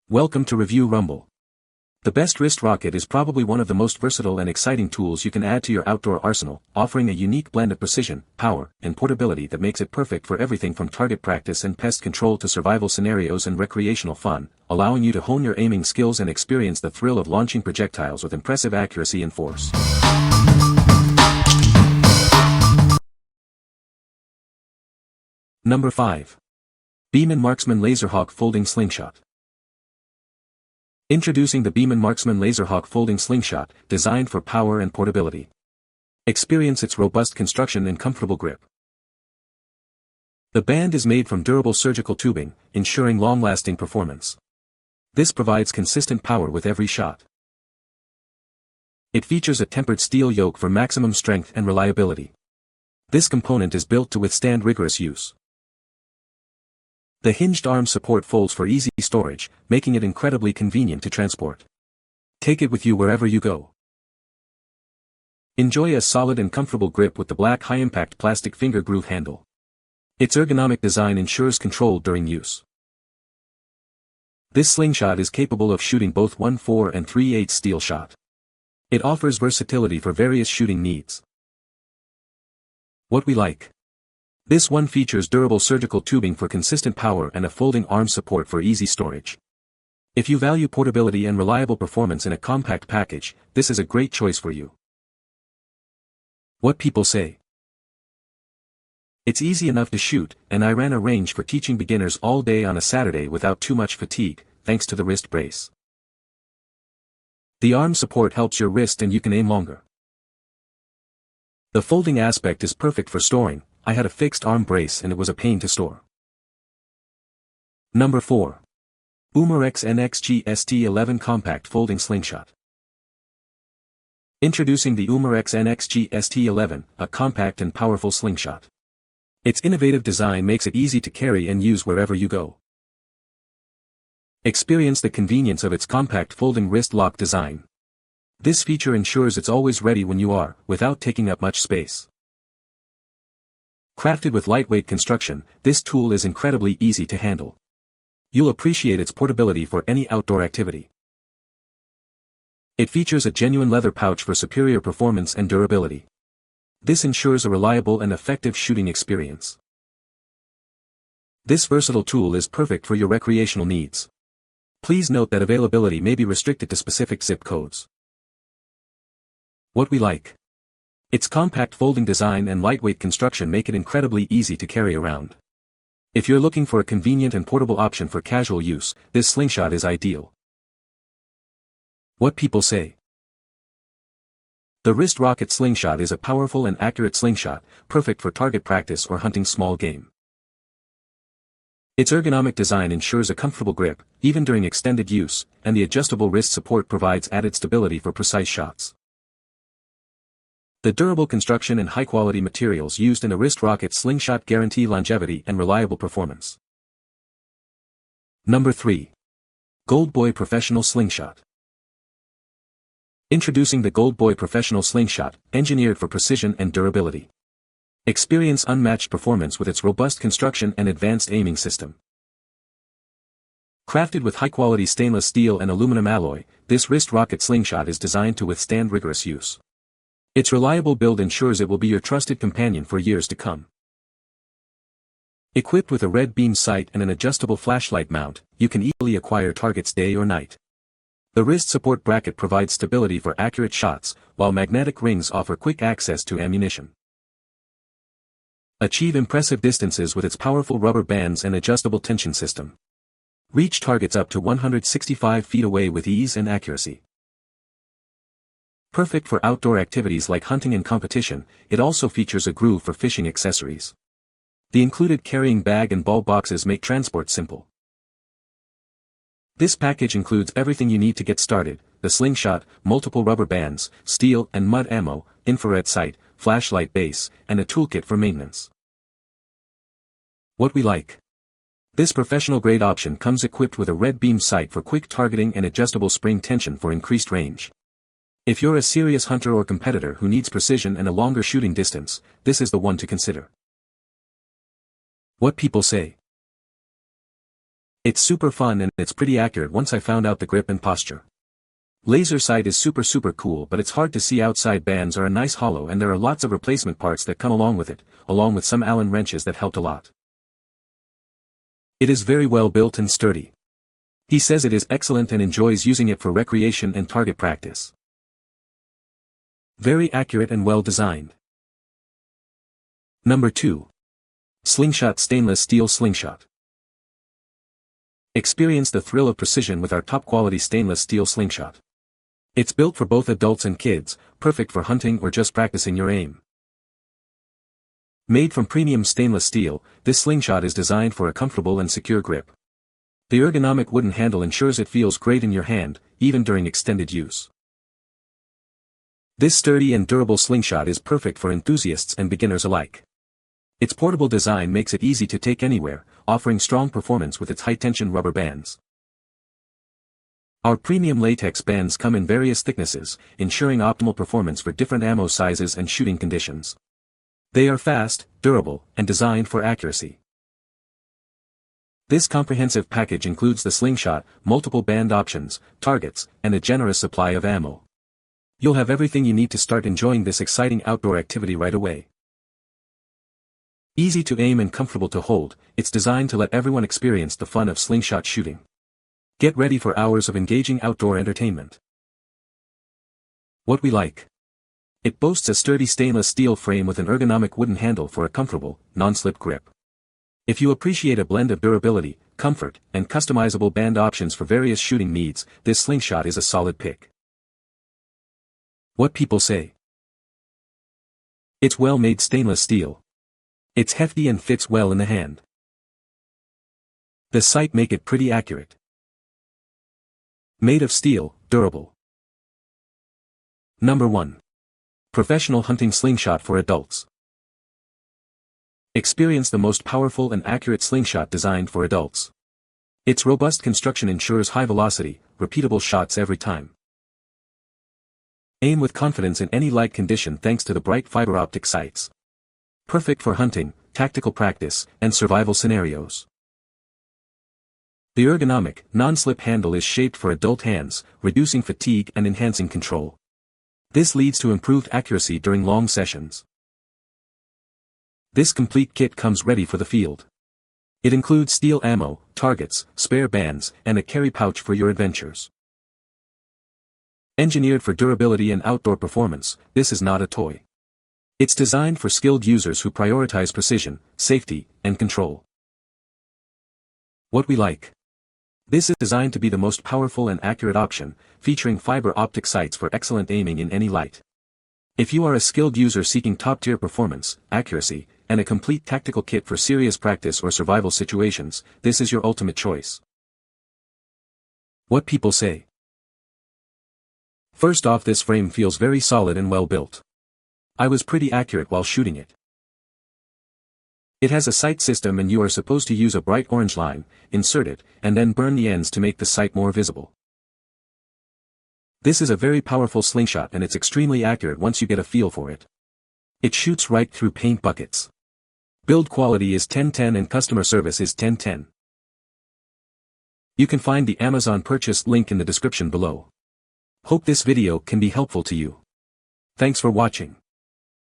Welcome to Review Rumble. The best wrist rocket is probably one of the most versatile and exciting tools you can add to your outdoor arsenal, offering a unique blend of precision, power, and portability that makes it perfect for everything from target practice and pest control to survival scenarios and recreational fun, allowing you to hone your aiming skills and experience the thrill of launching projectiles with impressive accuracy and force. Number 5. Beeman Marksman Laserhawk Folding Slingshot. Introducing the Beeman Marksman Laserhawk Folding Slingshot, designed for power and portability. Experience its robust construction and comfortable grip. The band is made from durable surgical tubing, ensuring long-lasting performance. This provides consistent power with every shot. It features a tempered steel yoke for maximum strength and reliability. This component is built to withstand rigorous use. The hinged arm support folds for easy storage, making it incredibly convenient to transport. Take it with you wherever you go. Enjoy a solid and comfortable grip with the black high-impact plastic finger groove handle. Its ergonomic design ensures control during use. This slingshot is capable of shooting both 1/4 and 3/8 steel shot. It offers versatility for various shooting needs. What we like. This one features durable surgical tubing for consistent power and a folding arm support for easy storage. If you value portability and reliable performance in a compact package, this is a great choice for you. What people say. It's easy enough to shoot, and I ran a range for teaching beginners all day on a Saturday without too much fatigue, thanks to the wrist brace. The arm support helps your wrist and you can aim longer. The folding aspect is perfect for storing. I had a fixed arm brace and it was a pain to store. Number 4. Umarex NXG ST11 Compact Folding Slingshot. Introducing the Umarex NXG ST11, a compact and powerful slingshot. Its innovative design makes it easy to carry and use wherever you go. Experience the convenience of its compact folding wrist lock design. This feature ensures it's always ready when you are, without taking up much space. Crafted with lightweight construction, this tool is incredibly easy to handle. You'll appreciate its portability for any outdoor activity. It features a genuine leather pouch for superior performance and durability. This ensures a reliable and effective shooting experience. This versatile tool is perfect for your recreational needs. Please note that availability may be restricted to specific zip codes. What we like. Its compact folding design and lightweight construction make it incredibly easy to carry around. If you're looking for a convenient and portable option for casual use, this slingshot is ideal. What people say. The wrist rocket slingshot is a powerful and accurate slingshot, perfect for target practice or hunting small game. Its ergonomic design ensures a comfortable grip, even during extended use, and the adjustable wrist support provides added stability for precise shots. The durable construction and high-quality materials used in a wrist rocket slingshot guarantee longevity and reliable performance. Number 3. Goldboy Professional Slingshot. Introducing the Goldboy Professional Slingshot, engineered for precision and durability. Experience unmatched performance with its robust construction and advanced aiming system. Crafted with high-quality stainless steel and aluminum alloy, this wrist rocket slingshot is designed to withstand rigorous use. Its reliable build ensures it will be your trusted companion for years to come. Equipped with a red beam sight and an adjustable flashlight mount, you can easily acquire targets day or night. The wrist support bracket provides stability for accurate shots, while magnetic rings offer quick access to ammunition. Achieve impressive distances with its powerful rubber bands and adjustable tension system. Reach targets up to 165 feet away with ease and accuracy. Perfect for outdoor activities like hunting and competition, it also features a groove for fishing accessories. The included carrying bag and ball boxes make transport simple. This package includes everything you need to get started: the slingshot, multiple rubber bands, steel and mud ammo, infrared sight, flashlight base, and a toolkit for maintenance. What we like. This professional-grade option comes equipped with a red beam sight for quick targeting and adjustable spring tension for increased range. If you're a serious hunter or competitor who needs precision and a longer shooting distance, this is the one to consider. What people say. It's super fun and it's pretty accurate once I found out the grip and posture. Laser sight is super cool, but it's hard to see outside. Bands are a nice hollow and there are lots of replacement parts that come along with it, along with some Allen wrenches that helped a lot. It is very well built and sturdy. He says it is excellent and enjoys using it for recreation and target practice. Very accurate and well designed. Number 2. Slingshot Stainless Steel Slingshot. Experience the thrill of precision with our top-quality stainless steel slingshot. It's built for both adults and kids, perfect for hunting or just practicing your aim. Made from premium stainless steel, this slingshot is designed for a comfortable and secure grip. The ergonomic wooden handle ensures it feels great in your hand, even during extended use. This sturdy and durable slingshot is perfect for enthusiasts and beginners alike. Its portable design makes it easy to take anywhere, offering strong performance with its high-tension rubber bands. Our premium latex bands come in various thicknesses, ensuring optimal performance for different ammo sizes and shooting conditions. They are fast, durable, and designed for accuracy. This comprehensive package includes the slingshot, multiple band options, targets, and a generous supply of ammo. You'll have everything you need to start enjoying this exciting outdoor activity right away. Easy to aim and comfortable to hold, it's designed to let everyone experience the fun of slingshot shooting. Get ready for hours of engaging outdoor entertainment. What we like. It boasts a sturdy stainless steel frame with an ergonomic wooden handle for a comfortable, non-slip grip. If you appreciate a blend of durability, comfort, and customizable band options for various shooting needs, this slingshot is a solid pick. What people say. It's well-made stainless steel. It's hefty and fits well in the hand. The sight make it pretty accurate. Made of steel, durable. Number 1. Professional Hunting Slingshot for Adults. Experience the most powerful and accurate slingshot designed for adults. Its robust construction ensures high velocity, repeatable shots every time. Aim with confidence in any light condition thanks to the bright fiber optic sights. Perfect for hunting, tactical practice, and survival scenarios. The ergonomic, non-slip handle is shaped for adult hands, reducing fatigue and enhancing control. This leads to improved accuracy during long sessions. This complete kit comes ready for the field. It includes steel ammo, targets, spare bands, and a carry pouch for your adventures. Engineered for durability and outdoor performance, this is not a toy. It's designed for skilled users who prioritize precision, safety, and control. What we like. This is designed to be the most powerful and accurate option, featuring fiber optic sights for excellent aiming in any light. If you are a skilled user seeking top-tier performance, accuracy, and a complete tactical kit for serious practice or survival situations, this is your ultimate choice. What people say. First off, this frame feels very solid and well built. I was pretty accurate while shooting it. It has a sight system and you are supposed to use a bright orange line, insert it, and then burn the ends to make the sight more visible. This is a very powerful slingshot and it's extremely accurate once you get a feel for it. It shoots right through paint buckets. Build quality is 10/10 and customer service is 10/10. You can find the Amazon purchase link in the description below. Hope this video can be helpful to you. Thanks for watching.